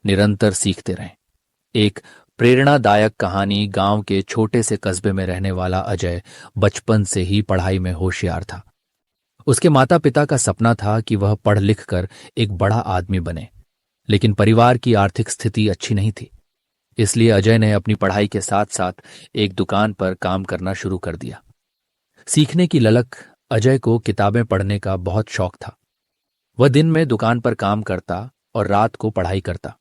निरंतर सीखते रहें। एक प्रेरणादायक कहानी। गांव के छोटे से कस्बे में रहने वाला अजय बचपन से ही पढ़ाई में होशियार था। उसके माता पिता का सपना था कि वह पढ़ लिख कर एक बड़ा आदमी बने, लेकिन परिवार की आर्थिक स्थिति अच्छी नहीं थी। इसलिए अजय ने अपनी पढ़ाई के साथ साथ एक दुकान पर काम करना शुरू कर दिया। सीखने की ललक अजय को किताबें पढ़ने का बहुत शौक था। वह दिन में दुकान पर काम करता और रात को पढ़ाई करता।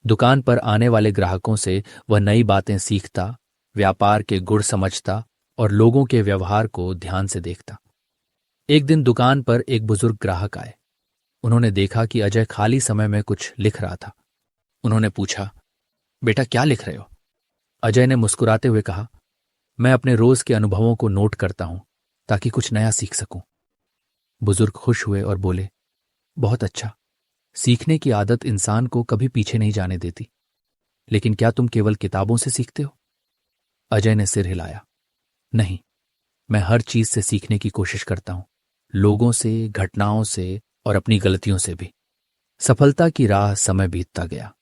दुकान पर आने वाले ग्राहकों से वह नई बातें सीखता, व्यापार के गुण समझता और लोगों के व्यवहार को ध्यान से देखता। एक दिन दुकान पर एक बुजुर्ग ग्राहक आए। उन्होंने देखा कि अजय खाली समय में कुछ लिख रहा था। उन्होंने पूछा, बेटा क्या लिख रहे हो? अजय ने मुस्कुराते हुए कहा, मैं अपने रोज के अनुभवों को नोट करता हूं ताकि कुछ नया सीख सकूं। बुजुर्ग खुश हुए और बोले, बहुत अच्छा। सीखने की आदत इंसान को कभी पीछे नहीं जाने देती। लेकिन क्या तुम केवल किताबों से सीखते हो? अजय ने सिर हिलाया, नहीं, मैं हर चीज से सीखने की कोशिश करता हूं, लोगों से, घटनाओं से और अपनी गलतियों से भी। सफलता की राह समय बीतता गया।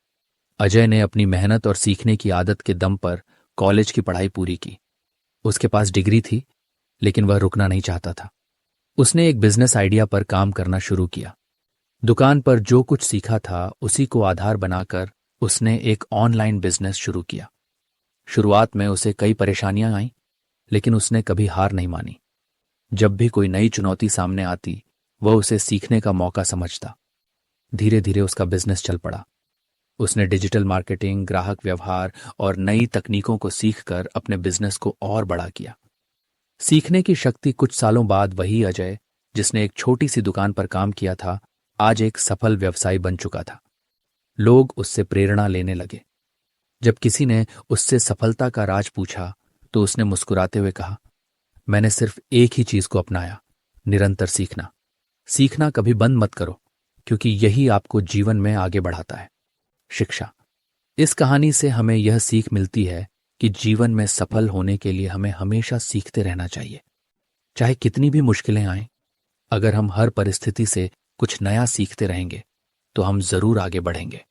अजय ने अपनी मेहनत और सीखने की आदत के दम पर कॉलेज की पढ़ाई पूरी की। उसके पास डिग्री थी, लेकिन वह रुकना नहीं चाहता था। उसने एक बिजनेस आइडिया पर काम करना शुरू किया। दुकान पर जो कुछ सीखा था उसी को आधार बनाकर उसने एक ऑनलाइन बिजनेस शुरू किया। शुरुआत में उसे कई परेशानियां आईं, लेकिन उसने कभी हार नहीं मानी। जब भी कोई नई चुनौती सामने आती, वह उसे सीखने का मौका समझता। धीरे धीरे उसका बिजनेस चल पड़ा। उसने डिजिटल मार्केटिंग, ग्राहक व्यवहार और नई तकनीकों को सीखकर अपने बिजनेस को और बड़ा किया। सीखने की शक्ति कुछ सालों बाद वही अजय, जिसने एक छोटी सी दुकान पर काम किया था, आज एक सफल व्यवसायी बन चुका था। लोग उससे प्रेरणा लेने लगे। जब किसी ने उससे सफलता का राज पूछा, तो उसने मुस्कुराते हुए कहा, मैंने सिर्फ एक ही चीज को अपनाया, निरंतर सीखना। सीखना कभी बंद मत करो, क्योंकि यही आपको जीवन में आगे बढ़ाता है। शिक्षा। इस कहानी से हमें यह सीख मिलती है कि जीवन में सफल होने के लिए हमें हमेशा सीखते रहना चाहिए। चाहे कितनी भी मुश्किलें आएं, अगर हम हर परिस्थिति से कुछ नया सीखते रहेंगे तो हम जरूर आगे बढ़ेंगे।